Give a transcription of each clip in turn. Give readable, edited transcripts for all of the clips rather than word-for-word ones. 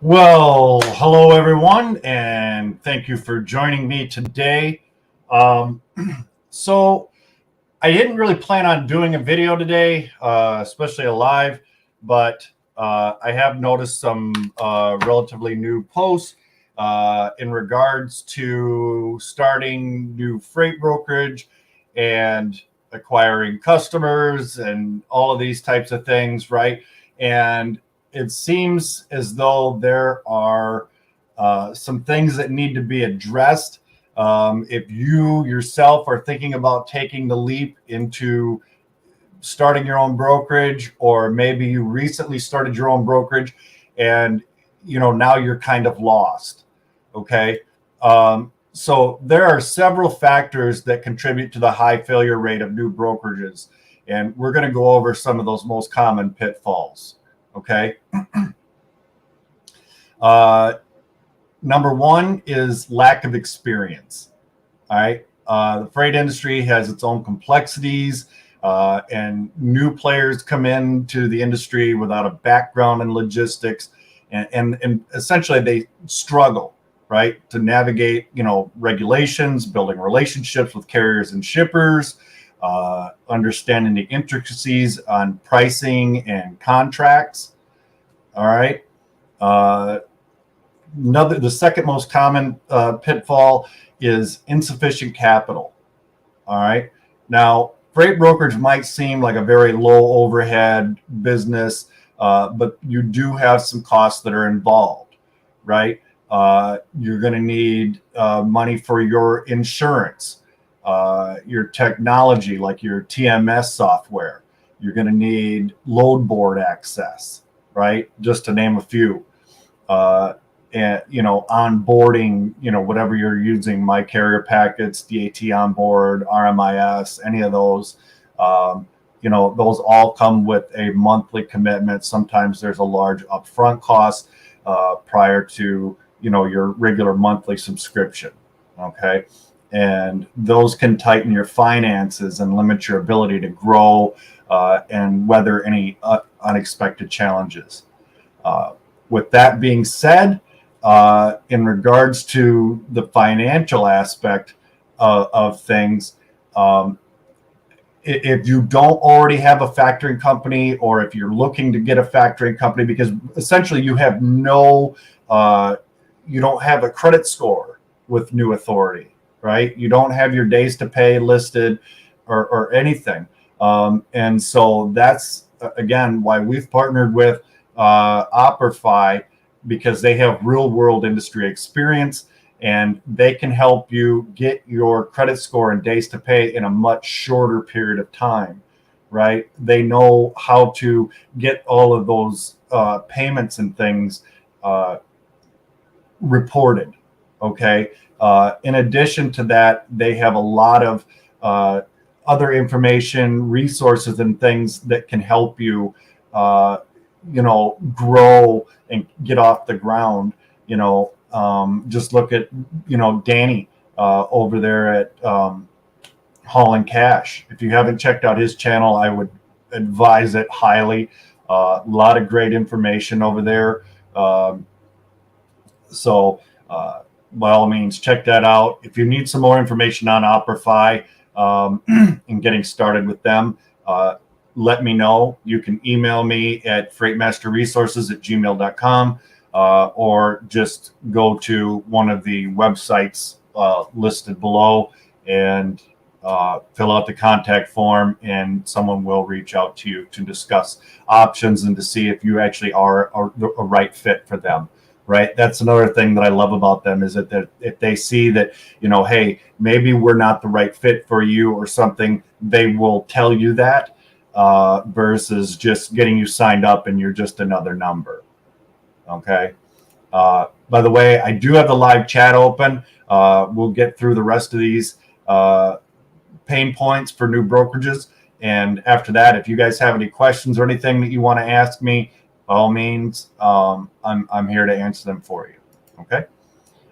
Well, hello everyone, and thank you for joining me today. Um, so I didn't really plan on doing a video today, especially a live, but I have noticed some relatively new posts in regards to starting new freight brokerage and acquiring customers and all of these types of things, right? And it seems as though there are some things that need to be addressed. If you yourself are thinking about taking the leap into starting your own brokerage, or maybe you recently started your own brokerage and now you're kind of lost. Okay. So there are several factors that contribute to the high failure rate of new brokerages, and we're going to go over some of those most common pitfalls. Okay. Number one is lack of experience. All right. The freight industry has its own complexities, and new players come into the industry without a background in logistics, and essentially they struggle, right, to navigate, regulations, building relationships with carriers and shippers, understanding the intricacies on pricing and contracts. All right. The second most common pitfall is insufficient capital. All right. Now, freight brokerage might seem like a very low overhead business, but you do have some costs that are involved, right? You're going to need money for your insurance, your technology, like your TMS software. You're going to need load board access, right? Just to name a few. And onboarding, whatever you're using, my carrier packets, DAT onboard, RMIS, any of those, those all come with a monthly commitment. Sometimes there's a large upfront cost prior to your regular monthly subscription. Okay. And those can tighten your finances and limit your ability to grow and weather any unexpected challenges. With that being said, in regards to the financial aspect of things, if you don't already have a factoring company, or if you're looking to get a factoring company, because essentially you have you don't have a credit score with New Authority, right? You don't have your days to pay listed or anything. And so that's, again, why we've partnered with Operfi, because they have real world industry experience, and they can help you get your credit score and days to pay in a much shorter period of time, right? They know how to get all of those payments and things reported. Okay. In addition to that, they have a lot of other information, resources, and things that can help you grow and get off the ground. Just look at Danny over there at Hauling Cash. If you haven't checked out his channel, I would advise it highly. A lot of great information over there. So by all means, check that out. If you need some more information on Operfi and getting started with them, let me know. You can email me at freightmasterresources@gmail.com, or just go to one of the websites listed below and fill out the contact form, and someone will reach out to you to discuss options and to see if you actually are a right fit for them. Right. That's another thing that I love about them, is that if they see that, hey, maybe we're not the right fit for you or something, they will tell you that, versus just getting you signed up and you're just another number. Okay. By the way, I do have the live chat open. We'll get through the rest of these pain points for new brokerages. And after that, if you guys have any questions or anything that you want to ask me, by all means, I'm here to answer them for you. Okay.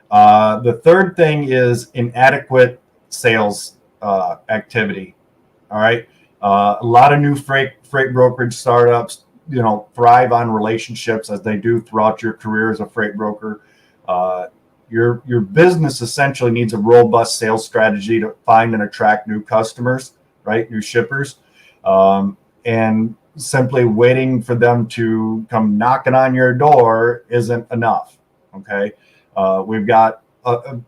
The third thing is inadequate sales activity. All right. A lot of new freight brokerage startups thrive on relationships as they do throughout your career as a freight broker. Your business essentially needs a robust sales strategy to find and attract new customers, right? New shippers, and simply waiting for them to come knocking on your door isn't enough. Okay, we've got a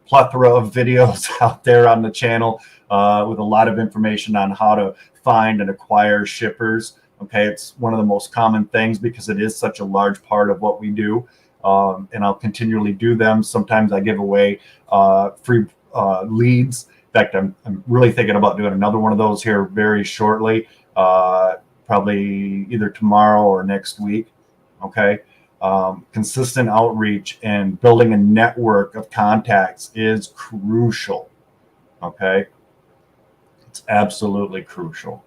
plethora of videos out there on the channel with a lot of information on how to find and acquire shippers. Okay, it's one of the most common things because it is such a large part of what we do. And I'll continually do them. Sometimes I give away free leads. In fact, I'm really thinking about doing another one of those here very shortly, probably either tomorrow or next week. Okay. Consistent outreach and building a network of contacts is crucial. Okay. It's absolutely crucial.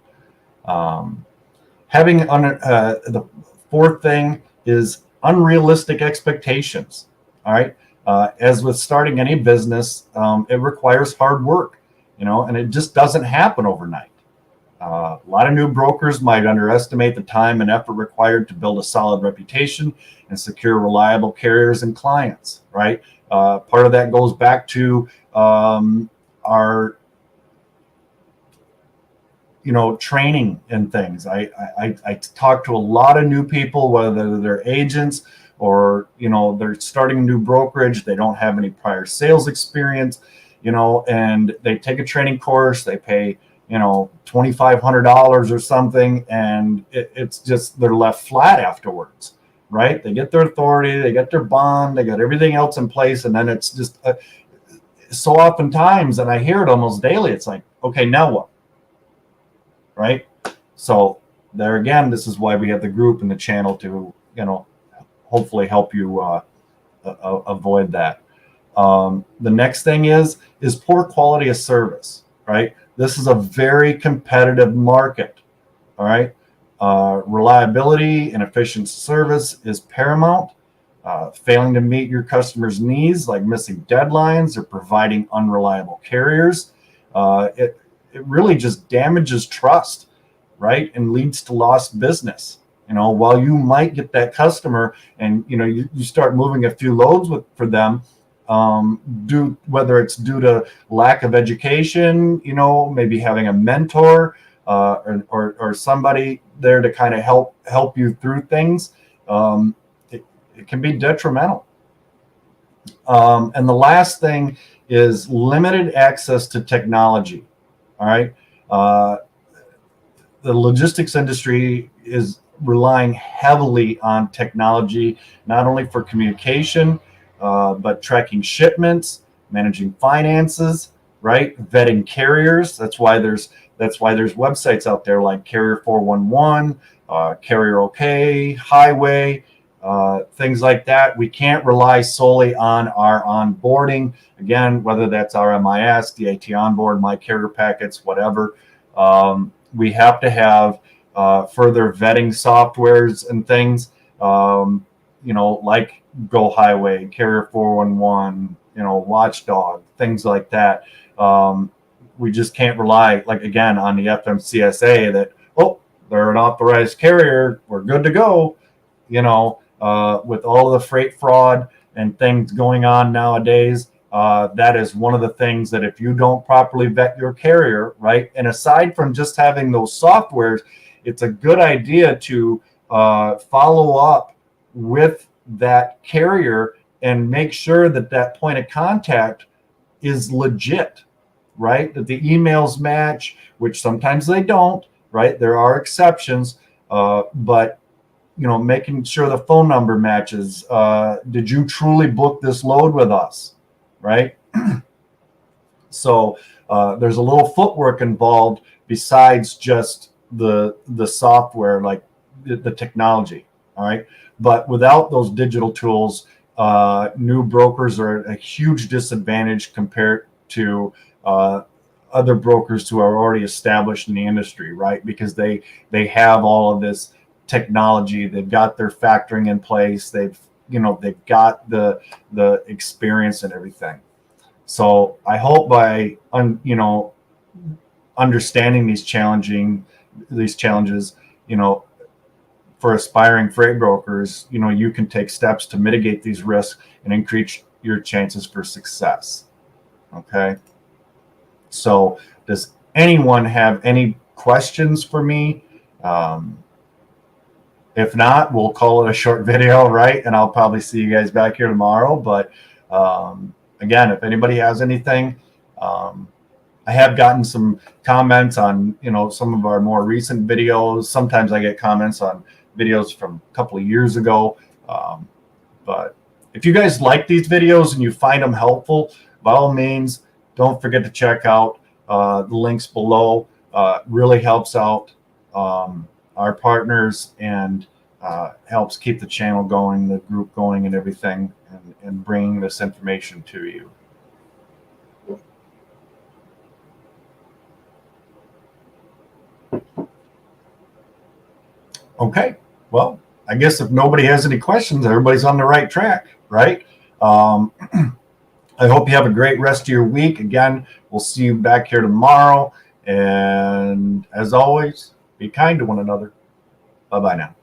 Having the fourth thing is unrealistic expectations. All right. As with starting any business, it requires hard work, and it just doesn't happen overnight. A lot of new brokers might underestimate the time and effort required to build a solid reputation and secure reliable carriers and clients, right? Part of that goes back to our training and things. I talk to a lot of new people, whether they're agents or, they're starting a new brokerage. They don't have any prior sales experience, and they take a training course, they pay, $2,500 or something. And it's just, they're left flat afterwards, right? They get their authority, they get their bond, they got everything else in place. And then it's just so oftentimes, and I hear it almost daily, it's like, okay, now what? Right. So there again, this is why we have the group and the channel to, hopefully help you avoid that. The next thing is poor quality of service, right? This is a very competitive market. All right. Reliability and efficient service is paramount. Failing to meet your customers' needs, like missing deadlines or providing unreliable carriers, it really just damages trust, right? And leads to lost business. While you might get that customer and, you start moving a few loads for them, whether it's due to lack of education, maybe having a mentor or somebody there to kind of help you through things, it can be detrimental. And the last thing is limited access to technology. All right. The logistics industry is relying heavily on technology, not only for communication, but tracking shipments, managing finances, right? Vetting carriers. That's why there's websites out there like Carrier 411, Carrier OK, Highway, things like that. We can't rely solely on our onboarding. Again, whether that's our MIS, DAT onboard, my carrier packets, whatever. We have to have further vetting softwares and things, like Go Highway, Carrier 411, Watchdog, things like that. We just can't rely, like, again, on the FMCSA that, they're an authorized carrier, we're good to go. With all the freight fraud and things going on nowadays, that is one of the things that if you don't properly vet your carrier, right? And aside from just having those softwares, it's a good idea to follow up with that carrier and make sure that point of contact is legit, right? That the emails match, which sometimes they don't, right? There are exceptions, but making sure the phone number matches. Did you truly book this load with us? Right. So there's a little footwork involved besides just the software, like the technology. All right. But without those digital tools, new brokers are at a huge disadvantage compared to other brokers who are already established in the industry, right? Because they have all of this technology, they've got their factoring in place, they've got the experience and everything. So I hope by understanding these challenges, for aspiring freight brokers, you can take steps to mitigate these risks and increase your chances for success. Okay. So does anyone have any questions for me? If not, we'll call it a short video, right? And I'll probably see you guys back here tomorrow. But again, if anybody has anything, I have gotten some comments on, some of our more recent videos. Sometimes I get comments on videos from a couple of years ago. But if you guys like these videos and you find them helpful, by all means, don't forget to check out the links below. Really helps out our partners and helps keep the channel going, the group going, and everything, and bringing this information to you. Okay, well, I guess if nobody has any questions, everybody's on the right track, right? I hope you have a great rest of your week. Again, we'll see you back here tomorrow. And as always, be kind to one another. Bye-bye now.